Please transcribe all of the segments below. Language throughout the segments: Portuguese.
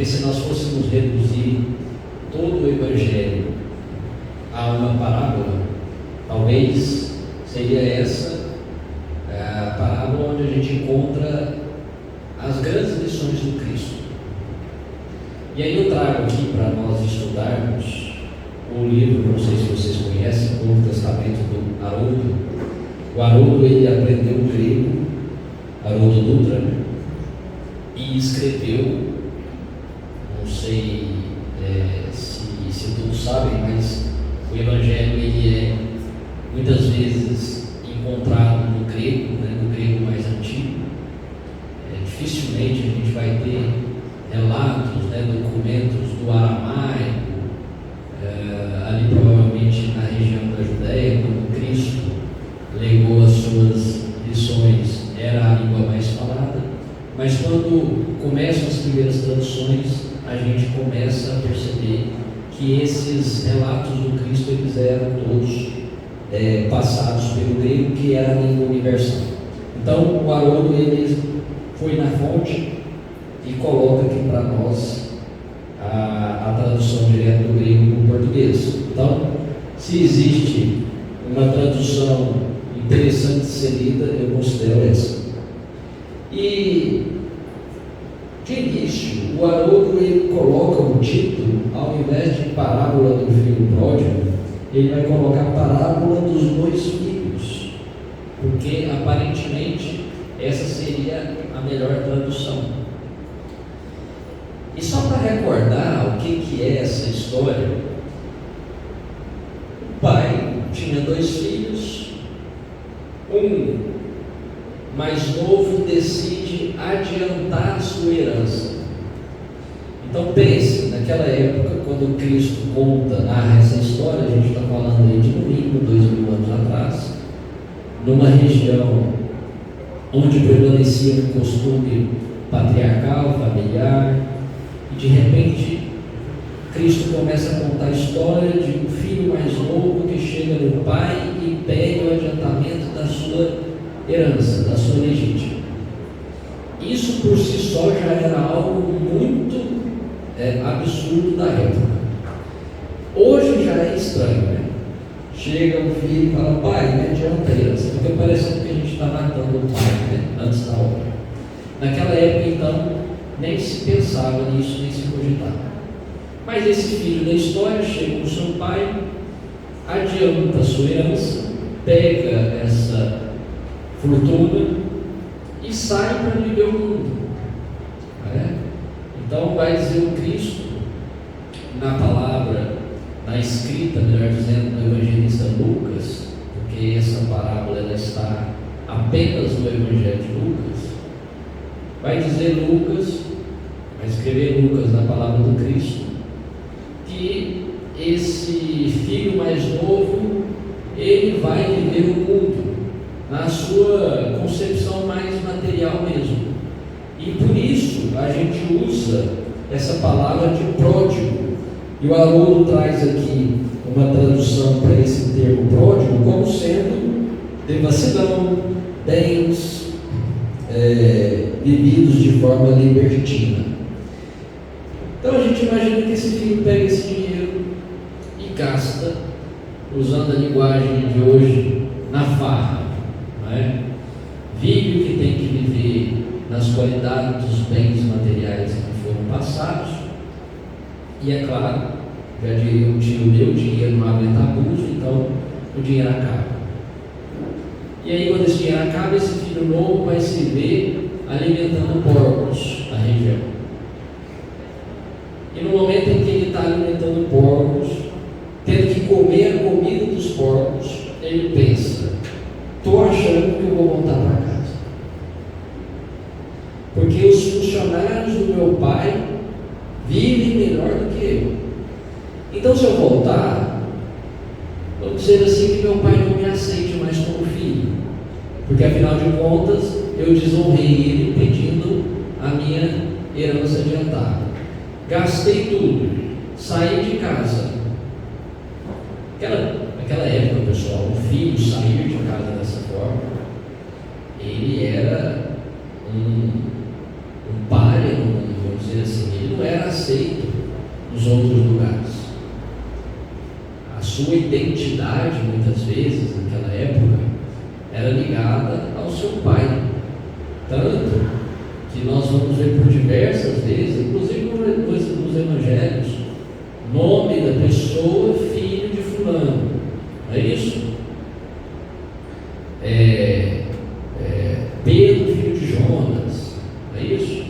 Porque se nós fôssemos reduzir todo o Evangelho a uma parábola, talvez seria essa a parábola onde a gente encontra as grandes lições do Cristo. E aí eu trago aqui para nós estudarmos o livro, não sei se vocês conhecem, o Novo Testamento do Haroldo. O Haroldo, ele aprendeu grego, Haroldo Dutra, né? E escreveu, não sei se todos sabem, mas o Evangelho ele é muitas vezes encontrado no grego, né, no grego mais antigo. Dificilmente a gente vai ter relatos, né, documentos do aramaico, ali provavelmente na região da Judéia, quando Cristo legou as suas lições, era a língua mais falada. Mas quando começam as primeiras traduções, a gente começa a perceber que esses relatos do Cristo eles eram todos passados pelo grego, que era a língua universal. Então o Haroldo ele foi na fonte e coloca aqui para nós a tradução direta do grego para o português. Então, se existe uma tradução interessante de ser lida, eu considero essa. E de início, o Haroldo ele coloca o título, ao invés de parábola do filho pródigo, ele vai colocar parábola dos dois filhos, porque aparentemente essa seria a melhor tradução. E só para recordar o que é essa história, o pai tinha dois filhos, um mais novo decide adiantar a sua herança. Então pense, naquela época, quando Cristo narra essa história, a gente está falando aí de no mínimo 2000 anos atrás, numa região onde prevalecia um costume patriarcal, familiar, e de repente Cristo começa a contar a história de um filho mais novo que chega no pai e pede o adiantamento da sua herança, da sua legítima. Isso por si só já era algo muito absurdo da época. Hoje já é estranho, né? Chega um filho e fala: pai, me adianta a herança, porque parece que a gente está matando o pai, né? Antes da hora. Naquela época, então, nem se pensava nisso, nem se cogitava. Mas esse filho da história chega com seu pai, adianta a sua herança, pega essa fortuna e sai para viver o mundo. Então vai dizer o Cristo na palavra, na escrita, melhor dizendo, do evangelista Lucas, porque essa parábola ela está apenas no Evangelho de Lucas. Vai dizer Lucas, vai escrever Lucas na palavra do Cristo, que esse filho mais novo ele vai viver o mundo na sua concepção mais material mesmo. E por isso a gente usa essa palavra de pródigo. E o Haroldo traz aqui uma tradução para esse termo pródigo como sendo devassidão, bens vividos de forma libertina. Então a gente imagina que esse filho pega esse dinheiro e gasta, usando a linguagem de hoje, na farra, não é? Vive o que tem que viver nas qualidades dos bens materiais que foram passados, e é claro, já diria o tio meu, o dinheiro não aguenta abuso, então o dinheiro acaba. E aí quando esse dinheiro acaba, esse filho novo vai se ver alimentando porcos na região. E no momento em que ele está alimentando porcos, tendo que comer a comida dos porcos, ele pensa: estou achando que eu vou voltar para casa, porque os funcionários do meu pai vivem melhor do que eu. Então se eu voltar, vamos dizer assim, que meu pai não me aceite mais como filho, porque afinal de contas eu desonrei ele pedindo a minha herança adiantada. Gastei tudo, saí de casa. Naquela época, pessoal, o filho sair de casa dessa forma, ele era um páreo, vamos dizer assim, ele não era nos outros lugares. A sua identidade, muitas vezes, naquela época, era ligada ao seu pai. Tanto que nós vamos ver por diversas vezes, inclusive nos evangelhos, nome da pessoa, filho de fulano. Não é isso? Pedro, filho de Jonas. Não é isso?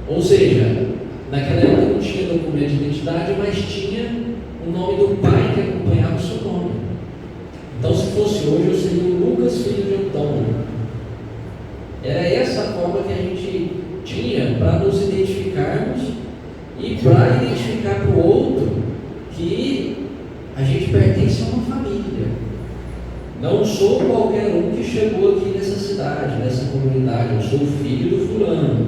Ou seja, naquela época não tinha documento de identidade, mas tinha o nome do pai que acompanhava o seu nome. Então, se fosse hoje, eu seria o Lucas, filho de Antônio. Era essa a forma que a gente tinha para nos identificarmos e para identificar para o outro que a gente pertence a uma família. Não sou qualquer um que chegou aqui nessa cidade, nessa comunidade, eu sou o filho do fulano.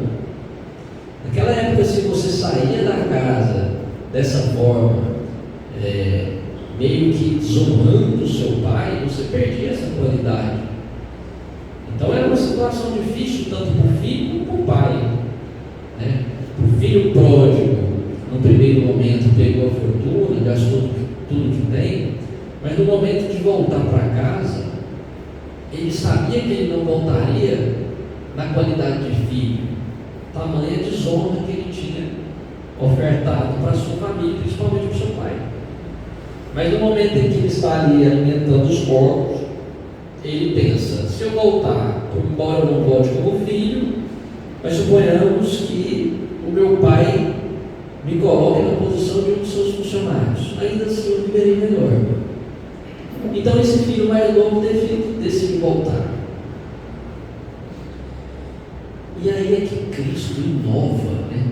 Naquela época, se você saía da casa dessa forma, meio que desonrando o seu pai, você perdia essa qualidade. Então era uma situação difícil tanto para o filho como para o pai, né? O filho pródigo, no primeiro momento, pegou a fortuna, gastou tudo que tem, mas no momento de voltar para casa, ele sabia que ele não voltaria na qualidade de filho, tamanha desonra que ele tinha ofertado para a sua família, principalmente para o seu pai. Mas no momento em que ele está ali alimentando os porcos, ele pensa: se eu voltar, embora eu não volte como filho, mas suponhamos que o meu pai me coloque na posição de um de seus funcionários, ainda assim eu viverei melhor. Então esse filho mais novo decide voltar. E aí é que Cristo inova, né,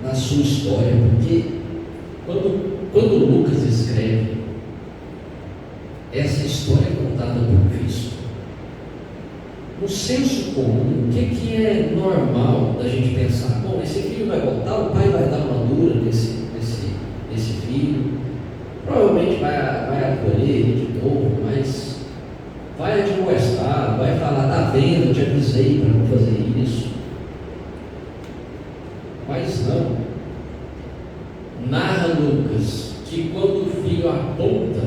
na sua história, porque quando Lucas escreve essa história contada por Cristo, no senso comum, o que é normal da gente pensar? Bom, esse filho vai voltar, o pai vai dar uma dura nesse filho, provavelmente vai acolher ele de novo, mas vai admoestar, vai falar: tá vendo, eu te avisei para não fazer isso. Mas não. Narra Lucas que quando o filho aponta,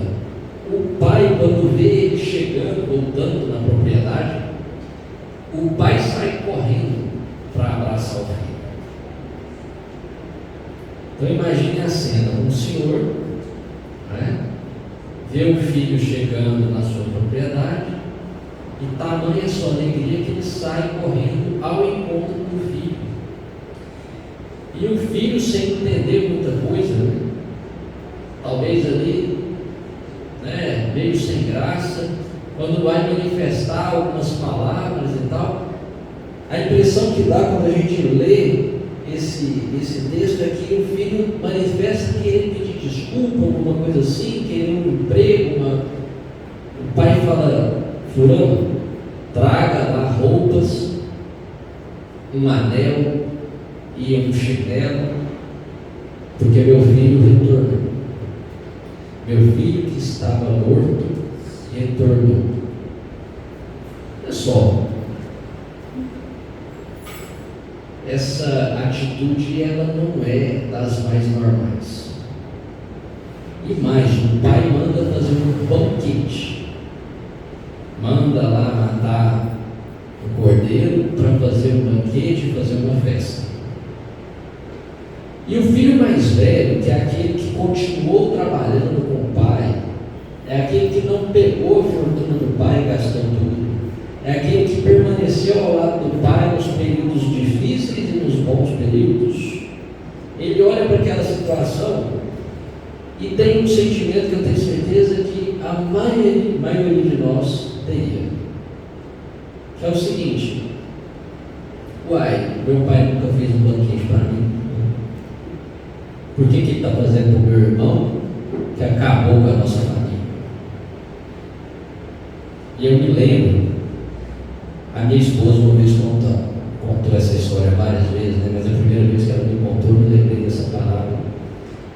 o pai, quando vê ele chegando, voltando na propriedade, o pai sai correndo para abraçar o filho. Então imagine a cena: um senhor, né, vê o filho chegando na sua propriedade, e tamanha sua alegria que ele sai correndo ao encontro do filho. E o filho, sem entender muita coisa, né, talvez ali, né, meio sem graça, quando vai manifestar algumas palavras e tal, a impressão que dá quando a gente lê esse texto é que o filho manifesta querer pedir desculpa, alguma coisa assim, querer um emprego. O pai fala: fulano, traga lá roupas, um anel e um chinelo, porque meu filho retornou. Meu filho que estava morto retornou. Olha só, essa atitude, ela não é das mais normais. Imagina, o pai manda fazer um banquete, manda lá matar o cordeiro para fazer um banquete, fazer uma festa. E o filho mais velho, que é aquele que continuou trabalhando com o pai, é aquele que não pegou a fortuna do pai e gastou tudo, é aquele que permaneceu ao lado do pai nos períodos difíceis e nos bons períodos. Ele olha para aquela situação e tem um sentimento que eu tenho certeza que a maioria de nós teria, que é o seguinte: uai, meu pai nunca fez um banquete para mim, por que ele está fazendo para o meu irmão, que acabou com a nossa família? E eu me lembro, a minha esposa uma vez contou essa história várias vezes, né? Mas a primeira vez que ela me contou, eu me lembrei dessa palavra.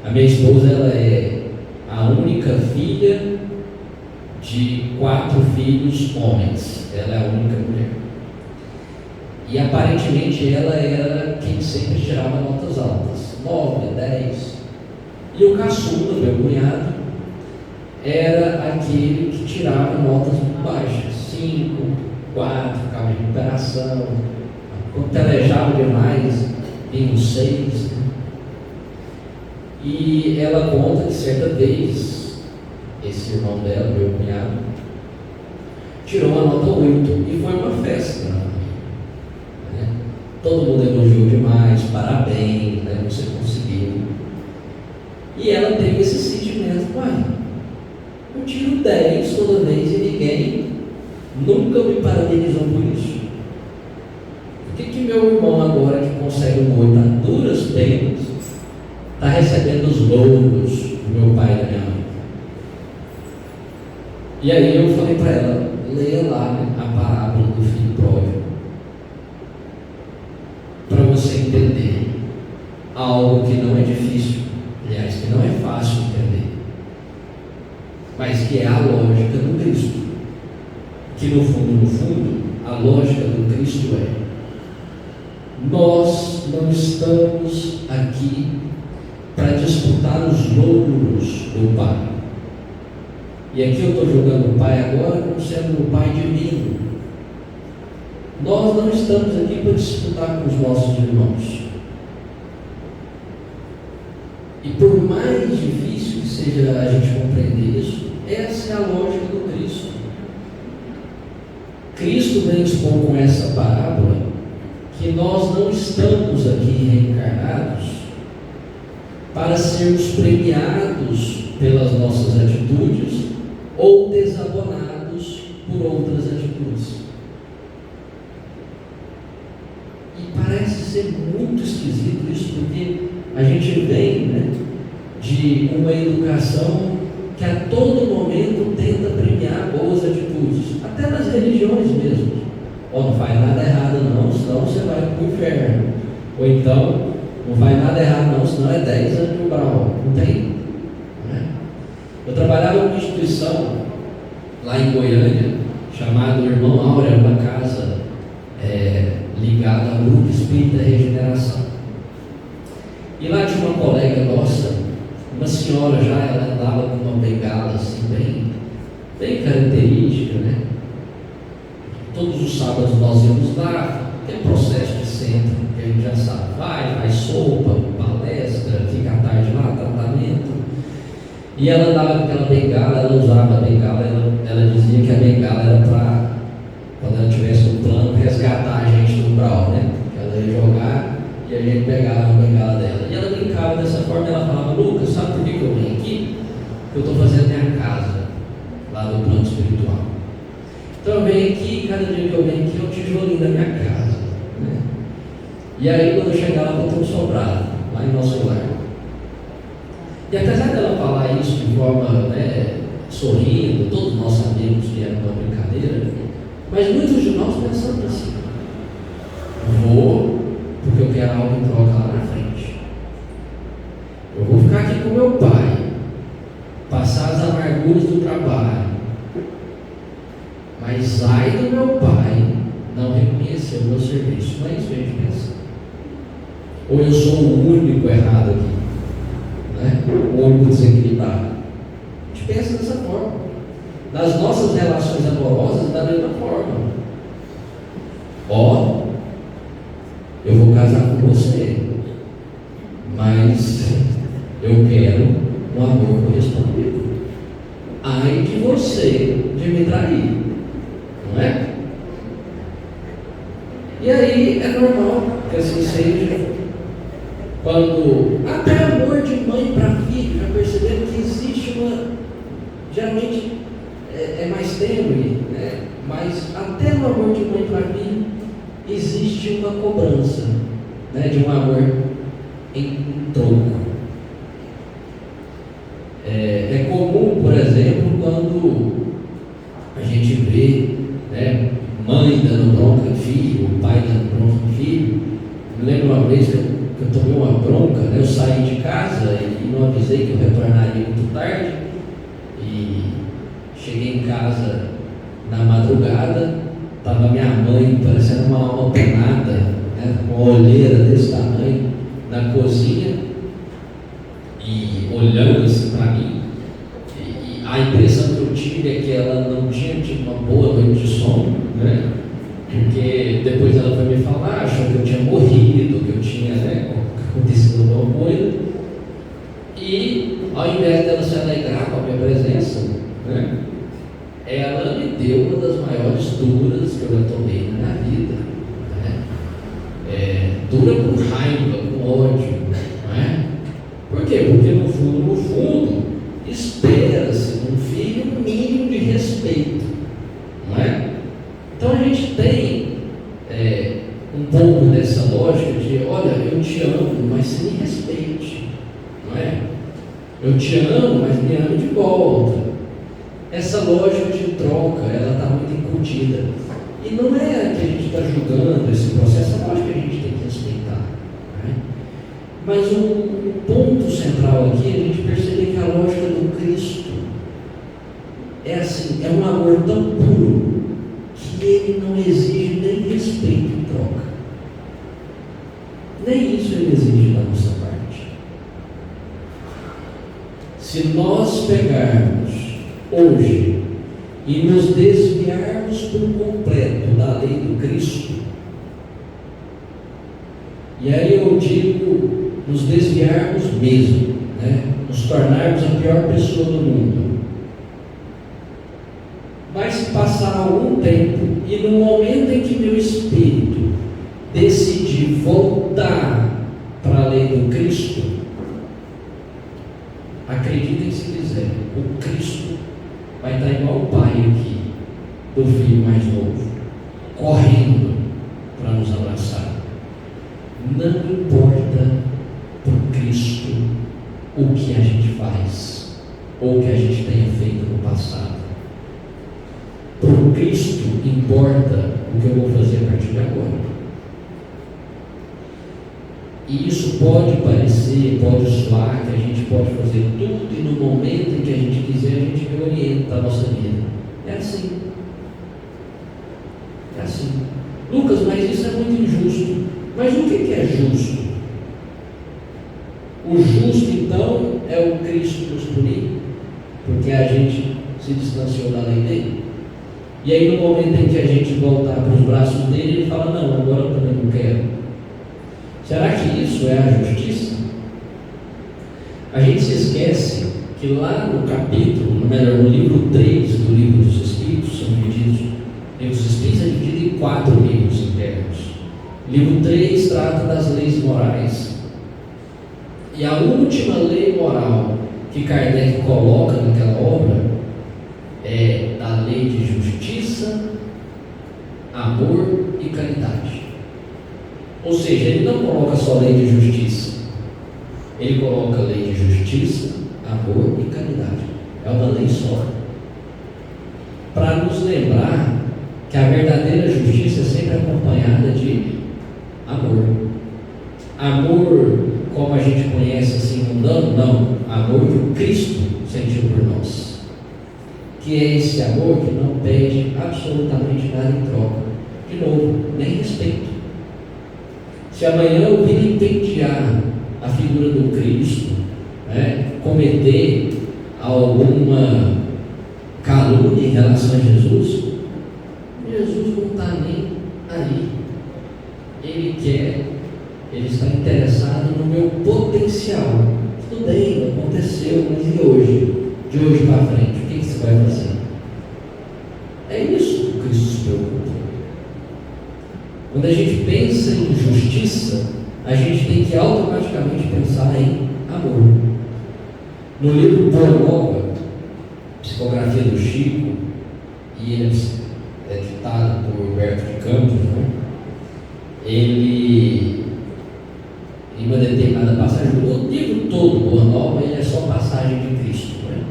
A minha esposa, ela é a única filha de 4 filhos homens. Ela é a única mulher. E aparentemente ela era quem sempre tirava notas altas. 9, 10. E o caçula, meu cunhado, era aquele que tirava notas muito baixas, 5, 4, ficava de recuperação. Quando pelejava demais, vinha um 6. E ela conta que certa vez, esse irmão dela, meu cunhado, tirou uma nota 8 e foi uma festa, né? Todo mundo elogiou demais, parabéns, né? Você conseguiu. E ela teve esse sentimento: pai, eu tiro 10 toda vez e ninguém nunca me parabenizou por isso. Por que meu irmão agora, que consegue um 8 a duras penas, está recebendo os louros do meu pai e da minha mãe? E aí eu falei para ela: leia lá, né, a parábola do filho pródigo, para você entender algo que não é difícil, aliás, que não é fácil entender, mas que é a lógica do Cristo. Que no fundo, a lógica do Cristo é: nós não estamos aqui para disputar os louros do Pai. E aqui eu estou jogando o Pai agora como sendo o Pai divino. Nós não estamos aqui para disputar com os nossos irmãos. E por mais difícil que seja a gente compreender isso, essa é a lógica do Cristo. Cristo vem expor com essa parábola que nós não estamos aqui reencarnados para sermos premiados pelas nossas atitudes ou desabonados por outras atitudes. E parece ser muito esquisito isso, porque a gente vem, né, de uma educação que a todo momento tenta premiar boas atitudes, até nas religiões mesmo. Não faz nada errado não, senão você vai para o inferno. Ou então, não faz nada errado não, senão é 10 anos de umbral. Não tem? Né? Eu trabalhava em uma instituição lá em Goiânia, chamada Irmão Áurea, uma casa ligada ao Grupo Espírita Regeneração. E lá tinha uma colega nossa, uma senhora já, ela andava com uma bengala assim, bem característica, né? Todos os sábados nós íamos lá, tem processo de centro, que a gente já sabe, faz sopa, palestra, fica à tarde lá, tratamento. E ela andava com aquela bengala, ela usava a bengala, ela dizia que a bengala era para, quando ela tivesse um plano, resgatar a gente do umbral, né? Que ela ia jogar e a gente pegava a bengala dela. E ela brincava dessa forma, ela falava: Lucas, sabe por que eu venho aqui? Porque eu estou fazendo minha casa lá no plano espiritual. Então eu venho aqui, cada dia que eu venho aqui é um tijolinho da minha casa, né? E aí quando eu chegar lá, vou ter um sobrado lá em nosso lar. E apesar dela falar isso de forma, né, sorrindo, todos nós sabemos que era uma brincadeira, mas muitos de nós pensamos assim: vou porque eu quero algo em troca lá na frente. Eu vou ficar aqui com meu pai, passar as amarguras do trabalho, mas ai do meu pai não reconhecer o meu serviço. Não é isso que a gente pensa? Ou eu sou o único errado aqui, né? O único desequilibrado. A gente pensa dessa forma. Nas nossas relações amorosas, da mesma forma. Eu vou casar com você, mas eu quero um amor correspondido. Ai de você de me trair, não é? E aí é normal que assim seja. Quando até amor de mãe para filho, já perceberam que existe geralmente é mais tênue, né? Mas até no amor de mãe para filho existe uma cobrança, né, de um amor em troco. É comum, por exemplo, quando a gente vê, né, mãe dando bronca em filho, pai dando bronca em filho. Eu lembro uma vez que eu tomei uma bronca, né, eu saí de casa e não avisei que eu retornaria muito tarde, e cheguei em casa na madrugada. Estava minha mãe parecendo uma alma penada, né, com uma olheira desse tamanho na cozinha, e olhando assim para mim, e a impressão que eu tive é que ela não tinha tido uma boa noite de sono, né? Porque depois ela foi me falar, achou que eu tinha morrido, que eu tinha, né, acontecido alguma coisa, e ao invés dela se alegrar com a minha presença, né, ela me deu uma das maiores duras que eu já tomei na minha vida, né? Dura com raiva, com ódio, né? Por quê? Porque no fundo, espera-se um filho mínimo de respeito, não é? Então a gente tem um pouco dessa lógica de, olha, eu te amo, mas você me respeite, não é? Eu te amo, mas me ame de volta. Essa lógica de troca, ela está muito incutida. E não é que a gente está julgando esse processo, é lógico que a gente tem que respeitar, né? Mas o ponto central aqui é a gente perceber que a lógica do Cristo é assim, é um amor tão puro que ele não exige nem respeito em troca. Nem isso ele exige da nossa parte. Se nós pegarmos hoje e nos desviarmos por completo da lei do Cristo, e aí eu digo nos desviarmos mesmo, né? Nos tornarmos a pior pessoa do mundo, vai se passar algum tempo e no momento em que meu espírito decidir voltar para a lei do Cristo, acreditem se quiser, o Cristo vai estar igual o pai aqui, do filho mais novo, correndo para nos abraçar. Não importa para o Cristo o que a gente faz, ou o que a gente tenha feito no passado. Para o Cristo importa o que eu vou fazer a partir de agora. E isso pode parecer, pode soar que a gente pode fazer tudo e no momento em que a gente quiser a gente reorienta a nossa vida. É assim. É assim. Lucas, mas isso é muito injusto. Mas o que é justo? O justo então é o Cristo nos punir, porque a gente se distanciou da lei dele. E aí no momento em que a gente voltar para os braços dele, ele fala, não, agora eu também não quero. Será que isso é a justiça? A gente se esquece que lá no capítulo, melhor, no livro 3 do livro dos Espíritos, são divididos, o livro dos Espíritos é dividido em 4 livros internos. O livro 3 trata das leis morais. E a última lei moral que Kardec coloca naquela obra é da lei de justiça, amor e caridade. Ou seja, ele não coloca só lei de justiça, ele coloca lei de justiça, amor e caridade. É uma lei só, para nos lembrar que a verdadeira justiça é sempre acompanhada de amor. Amor como a gente conhece assim mundano, não. Amor que o Cristo sentiu por nós, que é esse amor que não pede absolutamente nada em troca. De novo, nem respeito. Se amanhã eu vilipendiar a figura do Cristo, né, cometer alguma calúnia em relação a Jesus, Jesus não está nem aí. Ele está interessado no meu potencial. Tudo bem, aconteceu, mas e hoje? De hoje para frente, o que você vai fazer? É isso que Cristo se preocupa. Quando a gente pensa em justiça, a gente tem que automaticamente pensar em amor. No livro Boa Nova, Psicografia do Chico, e ele é ditado por Humberto de Campos, né? Ele, em uma determinada passagem, o livro todo, Boa Nova, ele é só passagem de Cristo, né?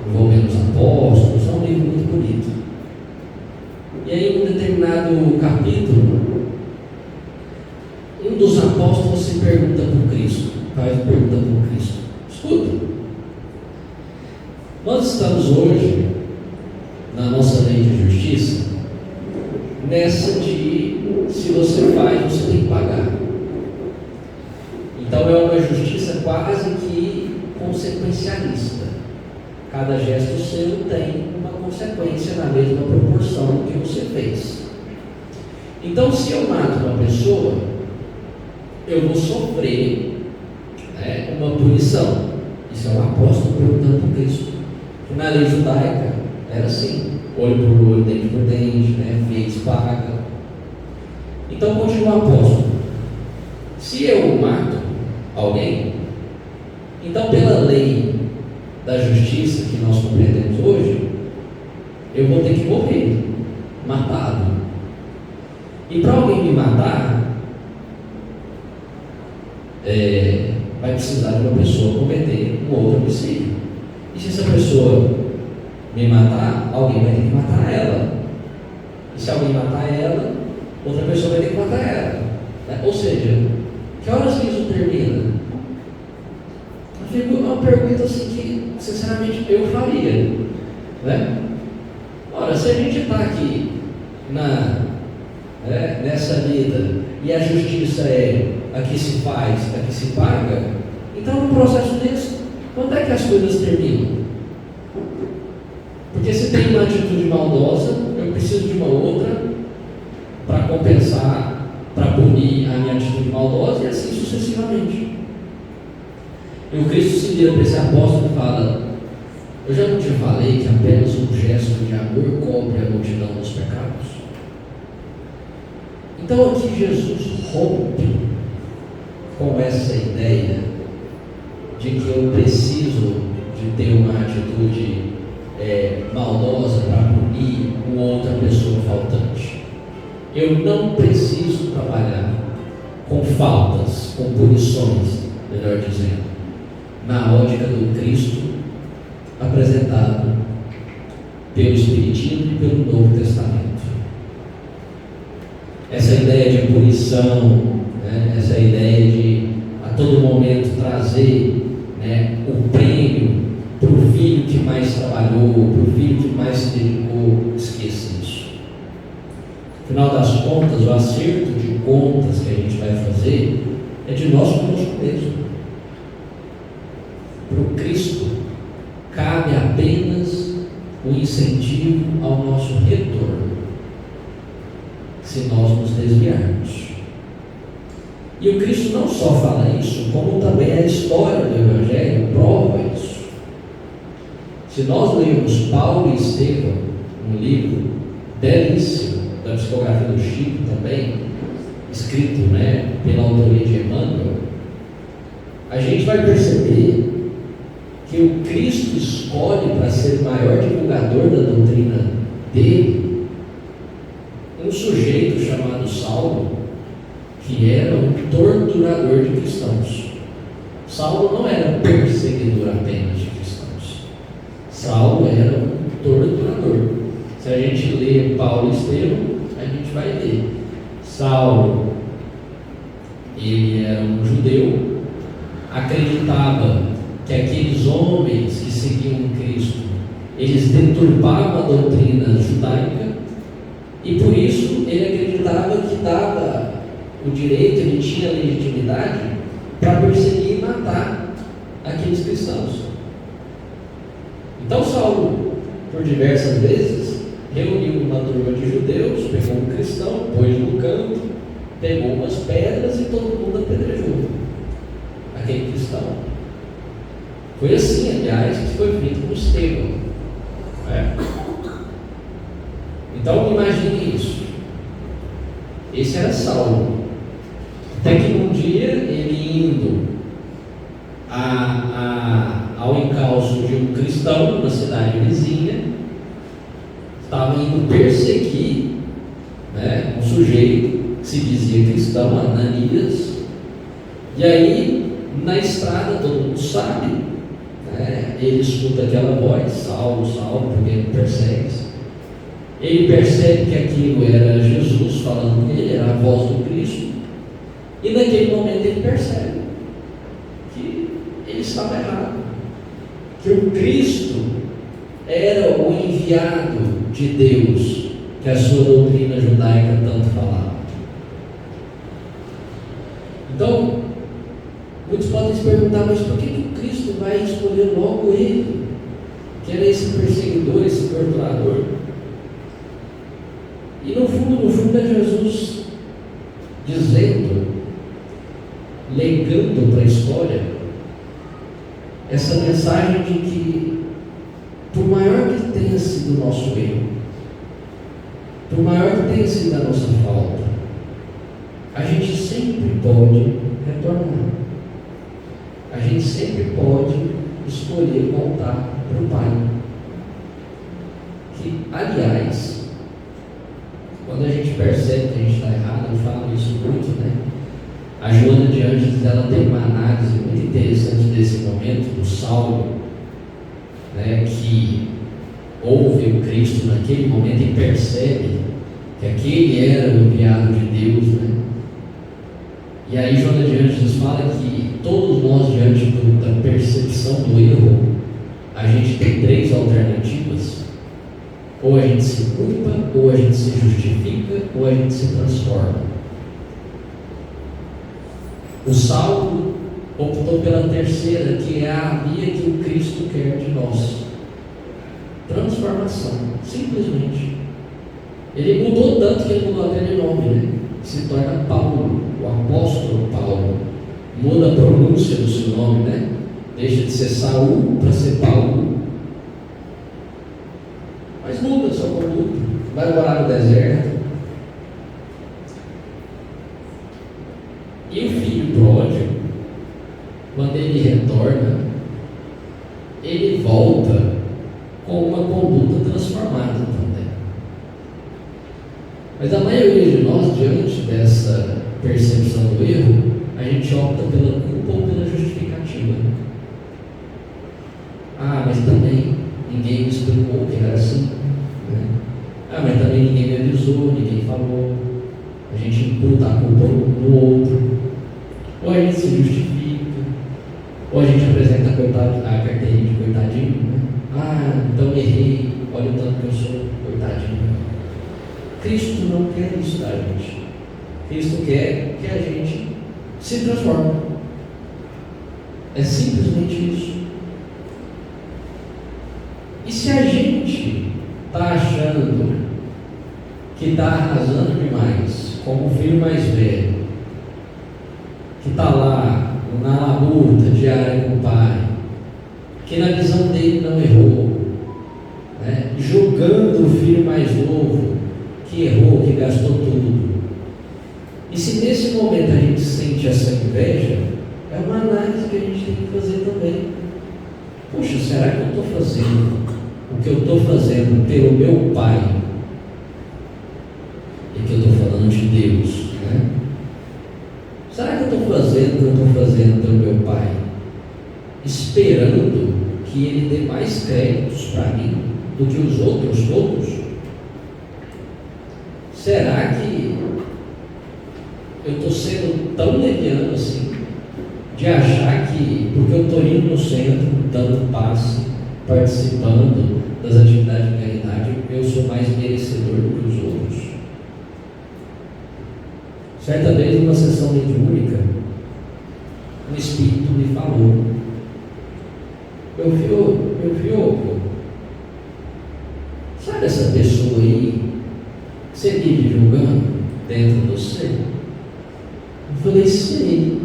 Envolvendo os apóstolos, é um livro muito bonito. E aí, em um determinado capítulo, um dos apóstolos se pergunta por Cristo, faz pergunta por Cristo: escuta, nós estamos hoje na nossa lei de justiça, nessa de se você faz, você tem que pagar. Então é uma justiça quase que consequencialista. Cada gesto seu tem uma consequência na mesma proporção que você fez. Então, se eu mato uma pessoa, eu vou sofrer, né, uma punição. Isso é um apóstolo perguntando para Cristo. Na lei judaica era assim: olho por olho, dente por dente, né, fez, paga. Então, continua o apóstolo. Se eu mato alguém, então, pela lei da justiça que nós compreendemos hoje, eu vou ter que morrer, matado. E para alguém me matar, vai precisar de uma pessoa cometer um outro homicídio. E se essa pessoa me matar, alguém vai ter que matar ela. E se alguém matar ela, outra pessoa vai ter que matar ela, né? Ou seja, que horas que isso termina? É uma pergunta assim que, sinceramente, eu faria, né? Ora, se a gente está aqui nessa vida e a justiça é a que se faz, a que se paga, então no processo desse, quando é que as coisas terminam? Porque se tem uma atitude maldosa, eu preciso de uma outra para compensar, para punir a minha atitude maldosa, e assim sucessivamente. E o Cristo se vira para esse apóstolo e fala: eu já não te falei que apenas um gesto de amor cobre a multidão dos pecados? Então aqui Jesus rompe com essa ideia de que eu preciso de ter uma atitude maldosa para punir uma outra pessoa faltante. Eu não preciso trabalhar com faltas, com punições, melhor dizendo, na ótica do Cristo apresentado pelo Espiritismo e pelo Novo Testamento. Essa ideia de punição, né, essa ideia de a todo momento trazer, né, o prêmio para o filho que mais trabalhou, para o filho que mais se dedicou, esqueça isso. Afinal das contas, o acerto de contas que a gente vai fazer é de nós conosco mesmo. Para o Cristo cabe apenas o incentivo ao nosso retorno, se nós nos desviarmos. E o Cristo não só fala isso, como também a história do Evangelho prova isso. Se nós lermos Paulo e Estevão, um livro belíssimo da psicografia do Chico também, escrito, né, pela autoria de Emmanuel, a gente vai perceber que o Cristo escolhe para ser o maior divulgador da doutrina dele um sujeito chamado Saulo, que era um torturador de cristãos. Saulo não era perseguidor apenas de cristãos. Saulo era um torturador. Se a gente lê Paulo e Estevão, a gente vai ver. Saulo, ele era um judeu, acreditava que aqueles homens que seguiam Cristo, eles deturpavam a doutrina judaica, e por isso ele acreditava que dava o direito, ele tinha legitimidade para perseguir e matar aqueles cristãos. Então Saulo, por diversas vezes, reuniu uma turma de judeus, pegou um cristão, pôs no canto, pegou umas pedras e todo mundo apedrejou aquele cristão. Foi assim, aliás, que foi feito com Estevão. Então imagine isso. Esse era Saulo. Até que um dia, ele indo ao encalço de um cristão numa cidade vizinha, estava indo perseguir, né, um sujeito que se dizia cristão, Ananias. E aí, na estrada, todo mundo sabe, né, ele escuta aquela voz: Saulo, Saulo, porque ele persegue. Ele percebe que aquilo era Jesus falando com ele, era a voz do Cristo, e naquele momento ele percebe que ele estava errado, que o Cristo era o enviado de Deus que a sua doutrina judaica tanto falava. Então, Muitos podem se perguntar, mas por que Cristo vai escolher logo ele, que era esse perseguidor, esse torturador? E no fundo é Jesus dizendo, legando para a história, essa mensagem de que, por maior que tenha sido o nosso erro, por maior que tenha sido a nossa falta, a gente sempre pode retornar. A gente sempre pode escolher voltar para o Pai. Que, aliás, quando a gente percebe que a gente está errado, eu falo isso muito, né? A Joana de Anjos, ela tem uma análise muito interessante desse momento, do Saulo, né, que ouve o Cristo naquele momento e percebe que aquele era o enviado de Deus, né? E aí Joana de Anjos fala que todos nós, diante da percepção do erro, a gente tem três alternativas: ou a gente se culpa, ou a gente se justifica, ou a gente se transforma. O Saulo optou pela terceira, que é a via que o Cristo quer de nós: transformação, simplesmente. Ele mudou tanto que ele mudou até de nome, né? Se torna Paulo, o apóstolo Paulo. Muda a pronúncia do seu nome, né? Deixa de ser Saul para ser Paulo. Mas muda a sua conduta. Vai morar no deserto. E o filho pródigo, quando ele retorna, ele volta com uma conduta transformada também. Mas a maioria de nós, diante dessa percepção do erro, a gente opta pela culpa ou pela justificativa. Ah, mas também ninguém me explicou que era assim, né? Ah, mas também ninguém me avisou, ninguém falou. A gente imputa a culpa no outro. Ou a gente se justifica, ou a gente apresenta a carteirinha de coitadinho, né? Ah, então errei, olha o tanto que eu sou coitadinho. Cristo não quer isso da gente. Cristo quer que a gente se transforme. É simplesmente isso. E se a gente está achando que está arrasando demais, como o filho mais velho, que está lá na luta diária com o pai, que na visão dele não errou, né? Julgando o filho mais novo, que errou, que gastou tudo. E se nesse momento a gente sente essa inveja, é uma análise que a gente tem que fazer também. Poxa, será que eu estou fazendo o que eu estou fazendo pelo meu pai? E que eu estou falando de Deus, né? Será que eu estou fazendo o que eu estou fazendo pelo meu pai, esperando que ele dê mais créditos para mim do que os outros todos? Será que eu estou sendo tão leviano assim, de achar que, porque eu estou indo no centro, dando passe, participando das atividades de caridade, eu sou mais merecedor do que os outros? Certa vez, numa sessão mediúnica, um espírito me falou: meu filho, sabe essa pessoa aí que você vive julgando dentro de você? Eu falei: sei.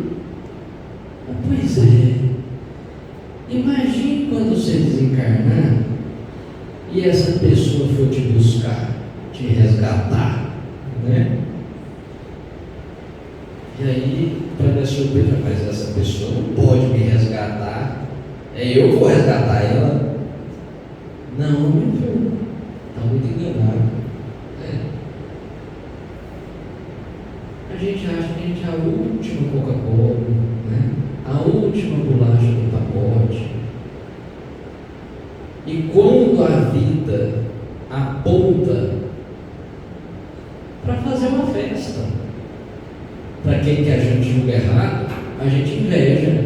Pois é. Imagine quando você desencarnar e essa pessoa for te buscar, te resgatar, né? E aí, para minha surpresa, mas essa pessoa não pode me resgatar, é eu que vou resgatar ela? Não, meu filho, está muito enganado, né? A gente acha que a gente é a última Coca-Cola, né? A última bolacha do pacote. E quando a vida aponta para fazer uma festa para quem que a gente julga errado, a gente inveja.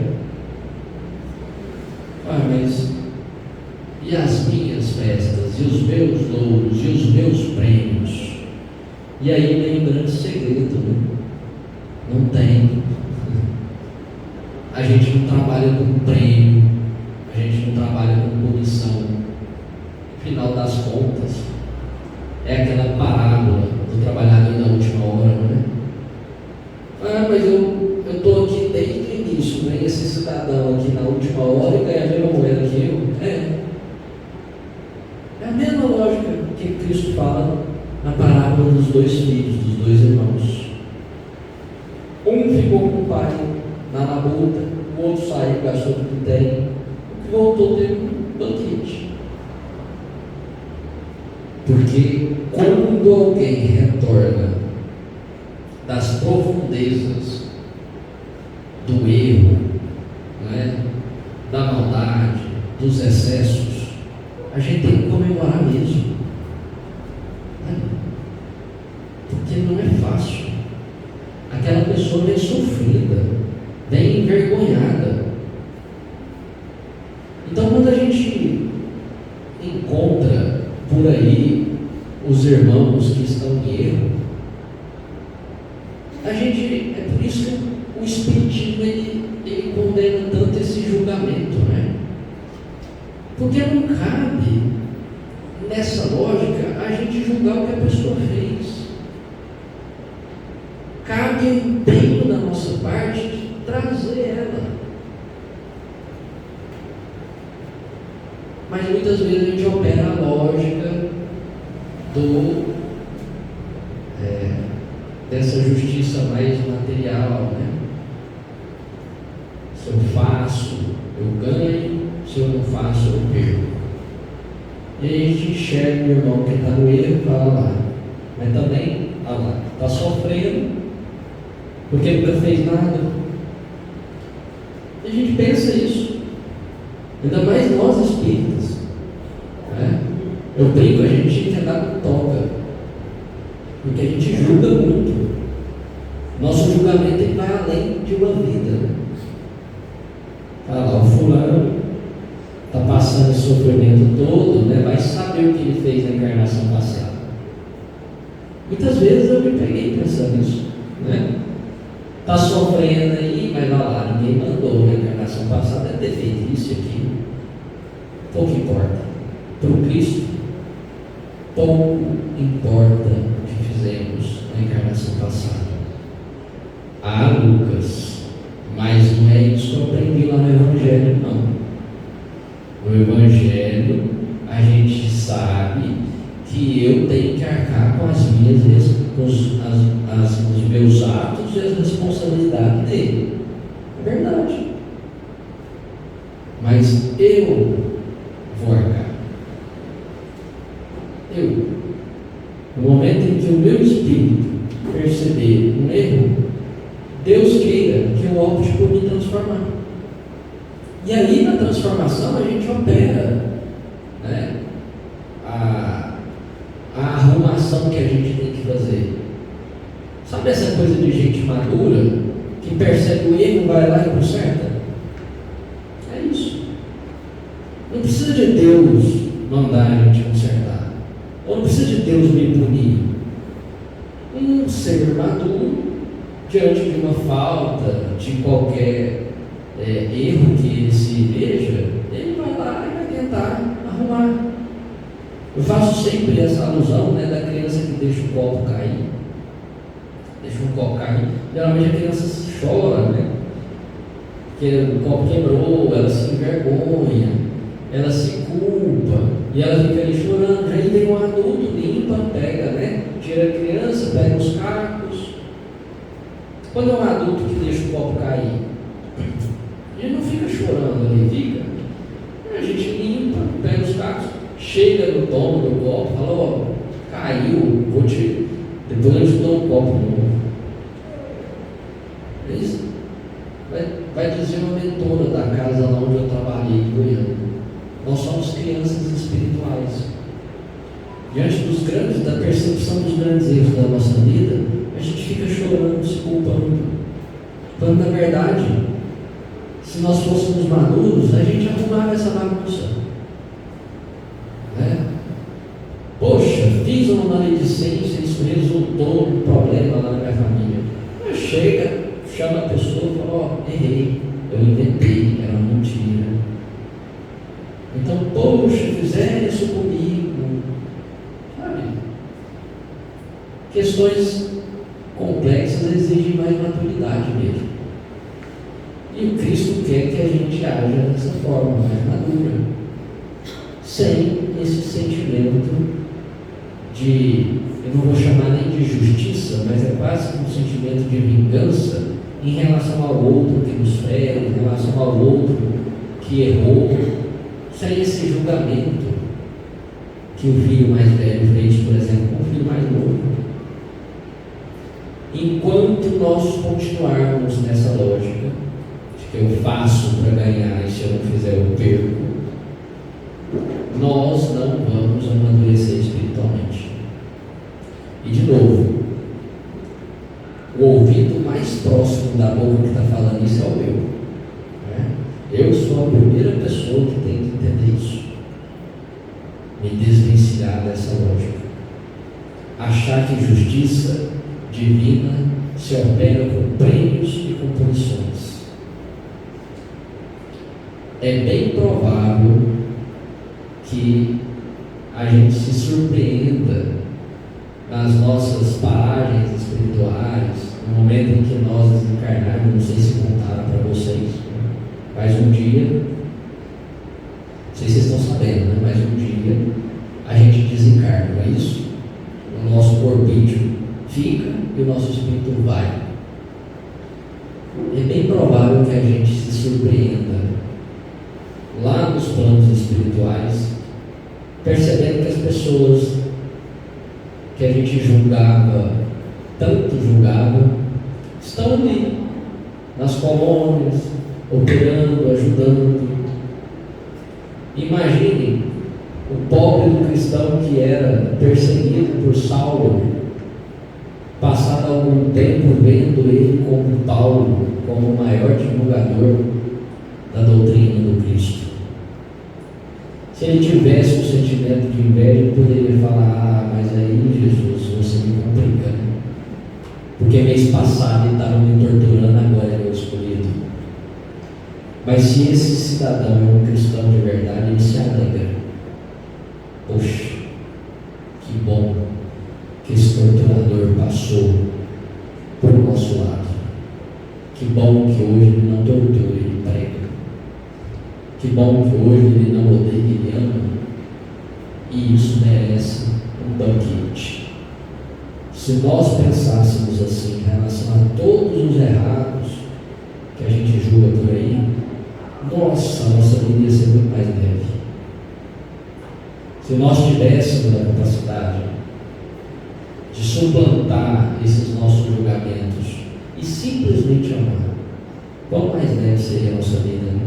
Ah, mas e as minhas festas, e os meus louros, e os meus prêmios? E aí vem um grande segredo, né? Não tem. A gente não trabalha com prêmio, a gente não trabalha com punição. No final das contas, é aquela parábola do trabalhador da última hora, não é? Ah, mas eu estou aqui desde o início, né? Esse cidadão aqui na última hora e ganha a mesma moeda que eu. É a mesma lógica que Cristo fala na parábola dos dois filhos, dos dois irmãos. Um ficou com o pai na labuta, o outro saiu, gastou tudo que tem, o que voltou teve um banquete. Porque quando alguém retorna das profundezas do erro, não é? Da maldade, dos excessos, a gente tem que comemorar mesmo, né? Porque não é fácil. Aquela pessoa vem sofrida, vem envergonhada. Então, quando a gente encontra por aí os irmãos que estão em erro, é por isso que o Espiritismo ele condena tanto esse julgamento, né? Porque não cabe nessa lógica a gente julgar o que a pessoa fez. Cabe o empenho da nossa parte de trazer ela. Mas muitas vezes a gente opera a lógica dessa justiça mais material, né? Se eu faço, eu ganho; se eu não faço, eu perco. E aí a gente enxerga o irmão que está no erro e fala lá, mas também, olha lá, está sofrendo porque nunca fez nada. E a gente pensa isso, ainda mais nós espíritas, né? Eu brinco, a gente tinha que andar com toga, porque a gente julga muito. Nosso julgamento ele vai além de uma vida. Lá, o fulano está passando esse sofrimento todo, né? Vai saber o que ele fez na encarnação passada. Muitas vezes eu me peguei pensando nisso, né? Está sofrendo aí, mas vai lá, ninguém mandou na encarnação passada ter feito isso e aquilo. Pouco importa. Para o Cristo, pouco importa o que fizemos na encarnação passada. Ah, Lucas, mas não é isso que eu aprendi lá no Evangelho, não. No Evangelho, a gente sabe que eu tenho que arcar com as minhas, os meus atos e as responsabilidades dele. É verdade. Mas eu vou arcar. No momento em que o meu espírito perceber um erro, Deus queira que eu opte por me transformar. E aí na transformação a gente opera, né, a arrumação que a gente tem que fazer. Sabe essa coisa de gente madura que percebe o erro, vai lá e conserta? É isso. Não precisa de Deus mandar a gente consertar, ou não precisa de Deus me punir. Um ser maduro, diante de uma falta, de qualquer erro que ele se veja, ele vai lá e vai tentar arrumar. Eu faço sempre essa alusão, né, da criança que deixa o copo cair. Geralmente a criança chora, né? Porque o copo quebrou, ela se envergonha, ela se culpa, e ela fica ali chorando. Aí vem um adulto, limpa, pega, né? Tira a criança, pega os cacos. Quando é um adulto que deixa o copo cair, a gente não fica chorando ali, fica. A gente limpa, pega os cacos, chega no dono do copo, fala: ó, caiu, depois eu te dou um copo novo. Isso vai dizer uma mentora da casa lá onde eu trabalhei em Goiânia. Nós somos crianças espirituais. Diante da percepção dos grandes erros da nossa vida, a gente fica chorando, se culpando. Quando na verdade, se nós fôssemos maduros, a gente arrumava essa bagunça, né? Poxa, fiz uma maledicência, isso resultou num problema lá na minha família. Chega, chama a pessoa e fala: ó, errei, eu inventei, era uma mentira. Então, poxa, fizeram isso comigo. Sabe? Questões complexas exigem mais maturidade mesmo. E o Cristo quer que a gente haja dessa forma, mais madura, sem esse sentimento de, eu não vou chamar nem de justiça, mas é quase um sentimento de vingança em relação ao outro que nos fere, em relação ao outro que errou, sem esse julgamento que o filho mais velho fez, por exemplo, com o filho mais novo. Enquanto nós continuarmos nessa lógica de que eu faço para ganhar e se eu não fizer eu perco, nós não vamos amadurecer espiritualmente. E de novo, o ouvido mais próximo da boca que está falando isso é o meu, né? Eu sou a primeira pessoa que tem que entender isso, me desvencilhar dessa lógica, achar que justiça divina se opera com prêmios e com punições. É bem provável que a gente se surpreenda nas nossas paragens espirituais, no momento em que nós desencarnarmos. Não sei se contaram para vocês, mas um dia, não sei se vocês estão sabendo, né? Mas um dia a gente desencarna, não é isso? O nosso corpício fica e o nosso espírito vai. É bem provável que a gente se surpreenda lá nos planos espirituais, percebendo que as pessoas que a gente tanto julgava, estão ali, nas colônias, operando, ajudando. Imaginem o pobre do cristão que era perseguido por Saulo, passado algum tempo vendo ele como Paulo, como o maior divulgador da doutrina do Cristo. Se ele tivesse um sentimento de inveja, ele poderia falar: mas aí, Jesus, você me complica, né? Porque mês passado ele estava me torturando, agora ele é o escolhido. Mas se esse cidadão é um cristão de verdade, ele se alegra. Poxa, que bom que esse torturador passou por nosso lado. Que bom que hoje ele não tortura, ele prega. Que bom que hoje ele não odeia, ele ama. E isso merece um banquete. Se nós pensássemos assim em relação a todos os errados que a gente julga por aí, nossa, a nossa vida ia ser muito mais leve. Se nós tivéssemos a capacidade de suplantar esses nossos julgamentos e simplesmente amar, quão mais leve seria a nossa vida, né?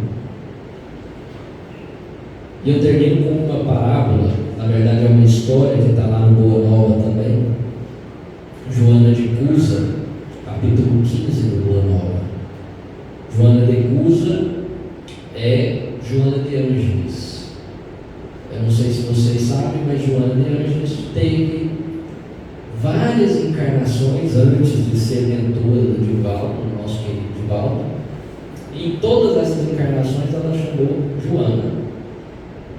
E eu termino com uma parábola, na verdade é uma história que está lá no Boa Nova também, Joana de Cusa, capítulo 15 do Boa Nova. Joana de Cusa é Joana de Ângeles. Eu não sei se vocês sabem, mas Joana de Ângeles teve várias encarnações antes de ser mentora do Divaldo, do nosso querido Divaldo. E em todas essas encarnações ela chamou Joana.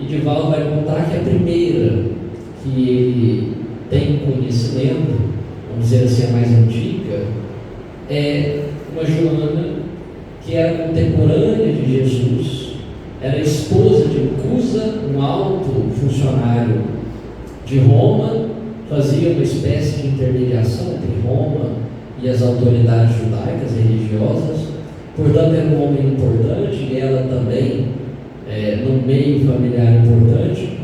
E Divaldo vai contar que a primeira que ele tem conhecimento, vamos dizer assim, a mais antiga, é uma Joana que era contemporânea de Jesus, era esposa de Cusa, um alto funcionário de Roma, fazia uma espécie de intermediação entre Roma e as autoridades judaicas e religiosas, portanto era um homem importante, e ela também num meio familiar importante,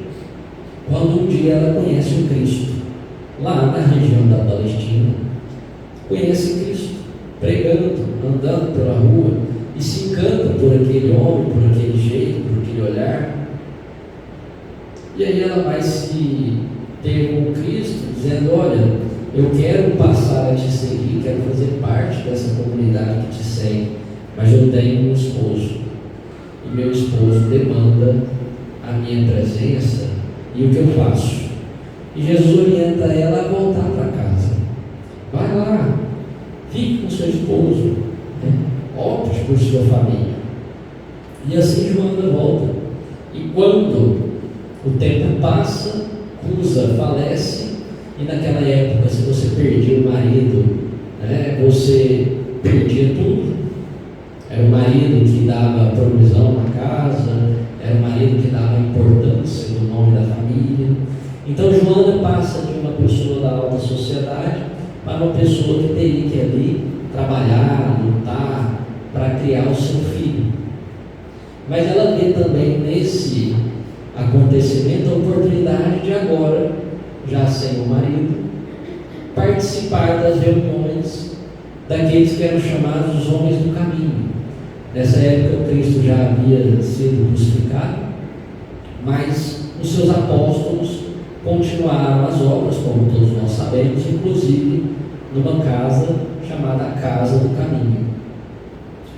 quando um dia ela conhece o Cristo, lá na região da Palestina, conhece Cristo, pregando, andando pela rua, e se encanta por aquele homem, por aquele jeito, por aquele olhar, e aí ela vai se ter com Cristo, dizendo: olha, eu quero passar a te seguir, quero fazer parte dessa comunidade que te segue, mas eu tenho um esposo, e meu esposo demanda a minha presença, e o que eu faço? E Jesus orienta ela a voltar para casa. Vai lá, fique com seu esposo, né? Opte por sua família. E assim Joana volta. E quando o tempo passa, Cusa falece, e naquela época, se você perdia o marido, você perdia tudo. Era o marido que dava provisão na casa, era o marido que dava importância no nome da família. Então Joana passa de uma pessoa da alta sociedade para uma pessoa que teria que ali trabalhar, lutar para criar o seu filho. Mas ela vê também nesse acontecimento a oportunidade de agora, já sem o marido, participar das reuniões daqueles que eram chamados os homens do caminho. Nessa época o Cristo já havia sido crucificado, mas os seus apóstolos continuaram as obras, como todos nós sabemos, inclusive numa casa chamada Casa do Caminho.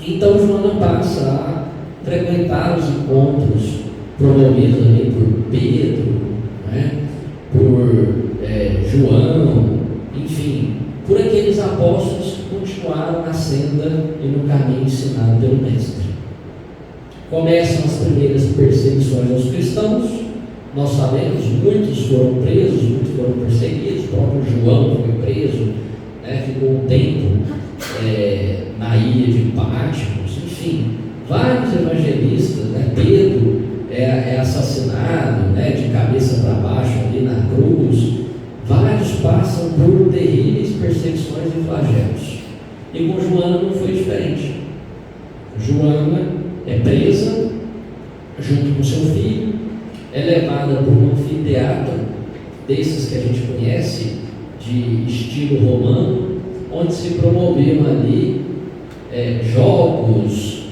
Então Joana passa a frequentar os encontros promovidos ali por Pedro, por João, enfim, por aqueles apóstolos que continuaram na senda e no caminho ensinado pelo Mestre. Começam as primeiras perseguições aos cristãos. Nós sabemos, muitos foram presos, muitos foram perseguidos. O próprio João foi preso, ficou um tempo na ilha de Patmos. Enfim, vários evangelistas, Pedro é assassinado, de cabeça para baixo ali na cruz. Vários passam por terríveis perseguições e flagelos. E com Joana não foi diferente. Joana é presa junto com seu filho, é levada para um anfiteatro desses que a gente conhece, de estilo romano, onde se promoviam ali jogos,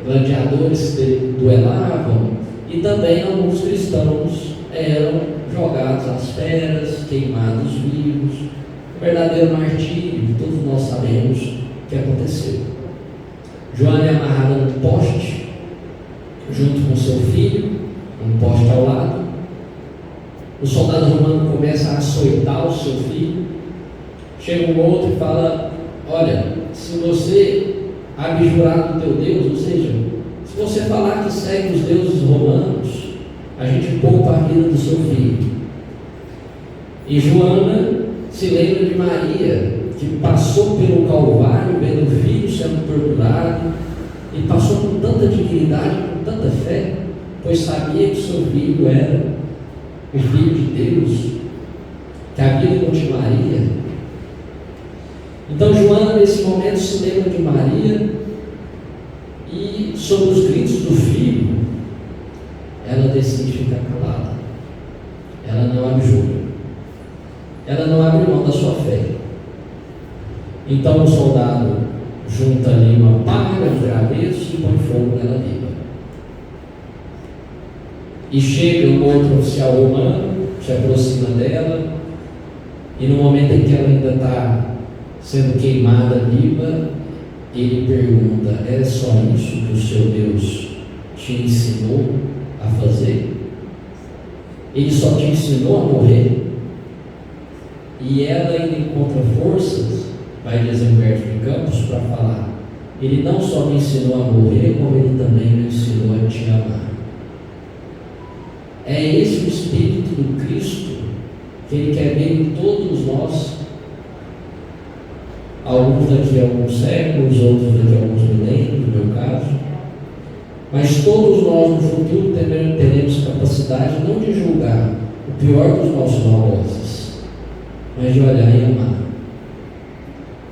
gladiadores se duelavam, e também alguns cristãos eram jogados às feras, queimados vivos. O verdadeiro martírio, todos nós sabemos que aconteceu. Joana é amarrada num poste, junto com seu filho, um poste ao lado. O soldado romano começa a açoitar o seu filho. Chega um outro e fala: olha, se você abjurar do teu Deus, ou seja, se você falar que segue os deuses romanos, a gente poupa a vida do seu filho. E Joana se lembra de Maria, que passou pelo Calvário, vendo o filho sendo torturado, e passou com tanta dignidade, com tanta fé, pois sabia que seu filho era o Filho de Deus, que a vida continuaria. Então Joana nesse momento se lembra de Maria, e sobre os gritos do filho, ela decide ficar calada. Ela não abjura, ela não abre mão da sua fé. Então o soldado junta ali uma palha, um graveto e põe fogo nela viva. E chega um outro oficial romano, se aproxima dela, e no momento em que ela ainda está sendo queimada viva, ele pergunta: é só isso que o seu Deus te ensinou a fazer? Ele só te ensinou a morrer? E ela ainda encontra forças, vai dizer Humberto de Campos, para falar: ele não só me ensinou a morrer, como ele também me ensinou a te amar. É esse o Espírito do Cristo que Ele quer ver em todos nós, alguns daqui a alguns séculos, outros daqui a alguns milênios, no meu caso, mas todos nós no futuro teremos capacidade não de julgar o pior dos nossos algozes, mas de olhar e amar.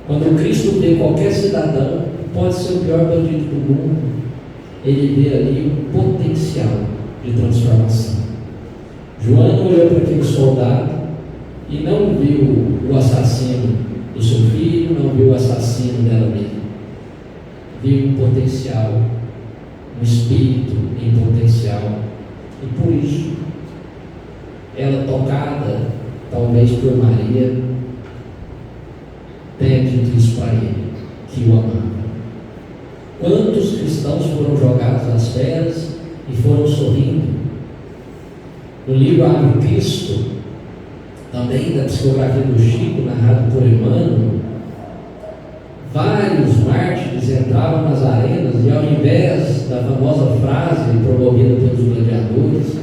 Quando Cristo vê qualquer cidadão, pode ser o pior bandido do mundo, Ele vê ali um potencial de transformação. Joana olhou para aquele soldado e não viu o assassino do seu filho, não viu o assassino dela mesma. Viu um potencial, um espírito em potencial. E por isso, ela, tocada talvez por Maria, tenha dito isso para ele, que o amava. Quantos cristãos foram jogados às feras e foram sorrindo? No livro Ave Cristo, também da psicografia do Chico, narrado por Emmanuel, vários mártires entravam nas arenas e, ao invés da famosa frase promovida pelos gladiadores,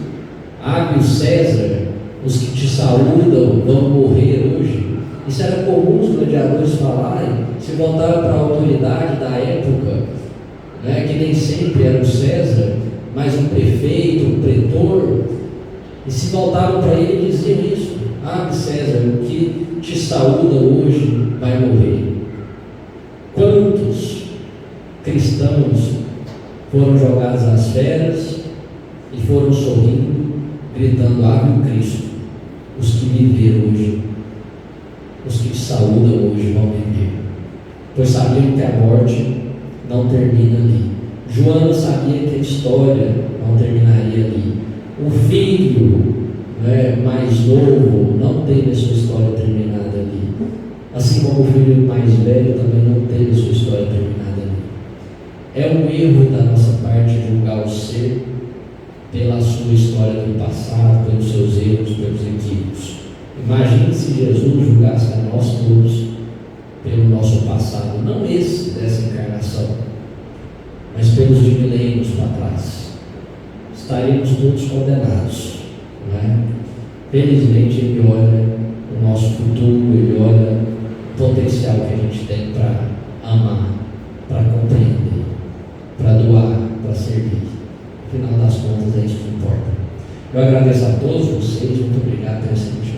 Ábio César, os que te saúdam vão morrer hoje, isso era comum os gladiadores falarem, se voltavam para a autoridade da época, né, que nem sempre era o César, mas um prefeito, um pretor, e se voltavam para ele e diziam isso: Ábio César, o que te saúda hoje vai morrer. Quantos cristãos foram jogados às feras e foram sorrindo, gritando: Ave Cristo, os que viveram hoje, os que te saúdam hoje vão viver, pois sabiam que a morte não termina ali. Joana sabia que a história não terminaria ali. O filho, né, mais novo não teve a sua história terminada ali, assim como o filho mais velho também não teve a sua história terminada ali. É um erro da nossa parte julgar o ser pela sua história do passado, pelos seus erros, pelos equívocos. Imagine se Jesus julgasse a nós todos pelo nosso passado, não esse dessa encarnação, mas pelos de milênios para trás. Estaremos todos condenados, não é? Felizmente Ele olha o nosso futuro, Ele olha o potencial que a gente tem para amar, para compreender, para doar, para servir. Afinal das contas, é isso que importa. Eu agradeço a todos vocês, muito obrigado por essa noite.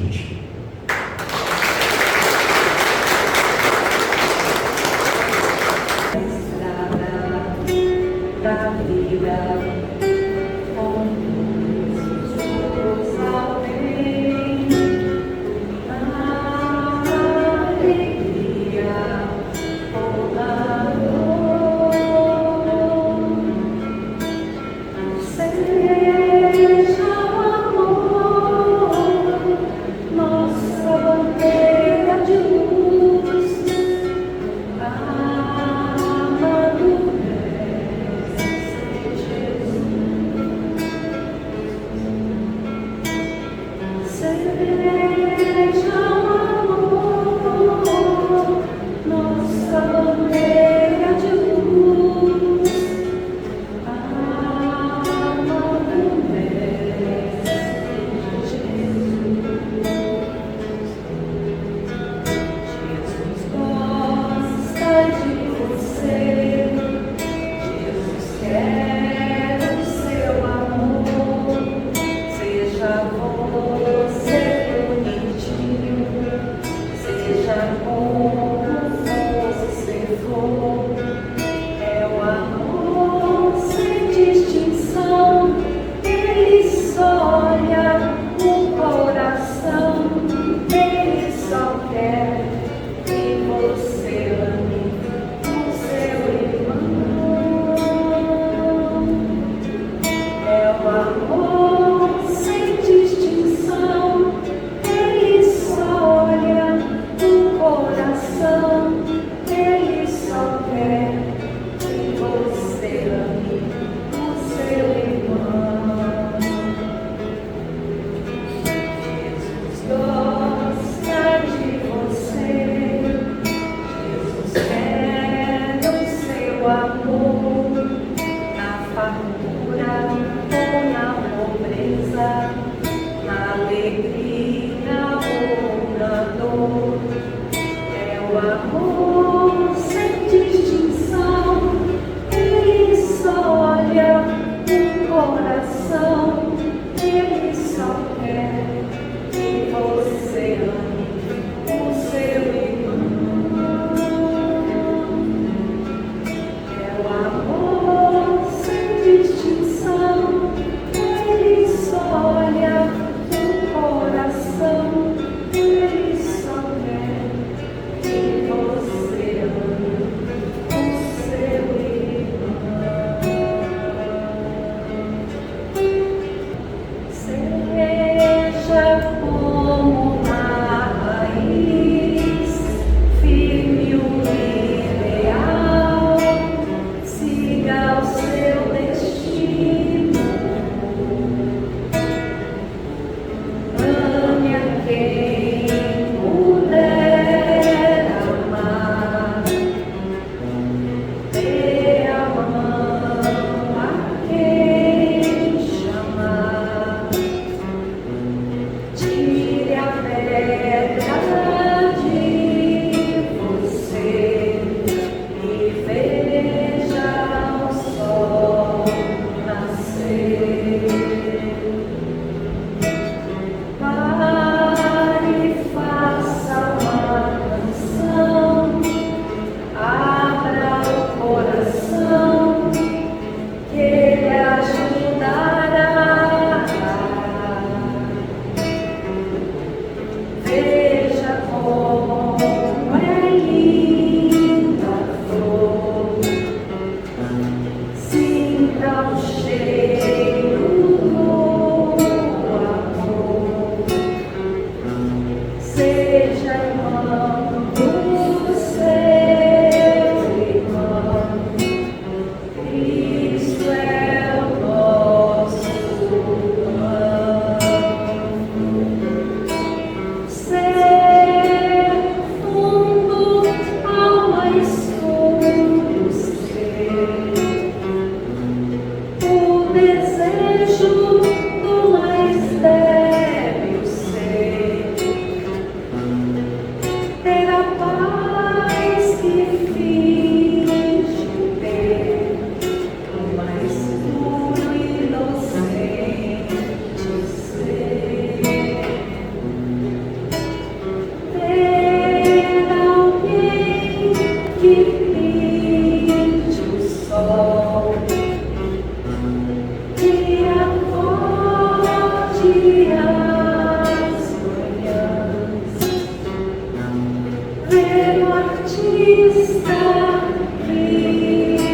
Ver o artista brilhar.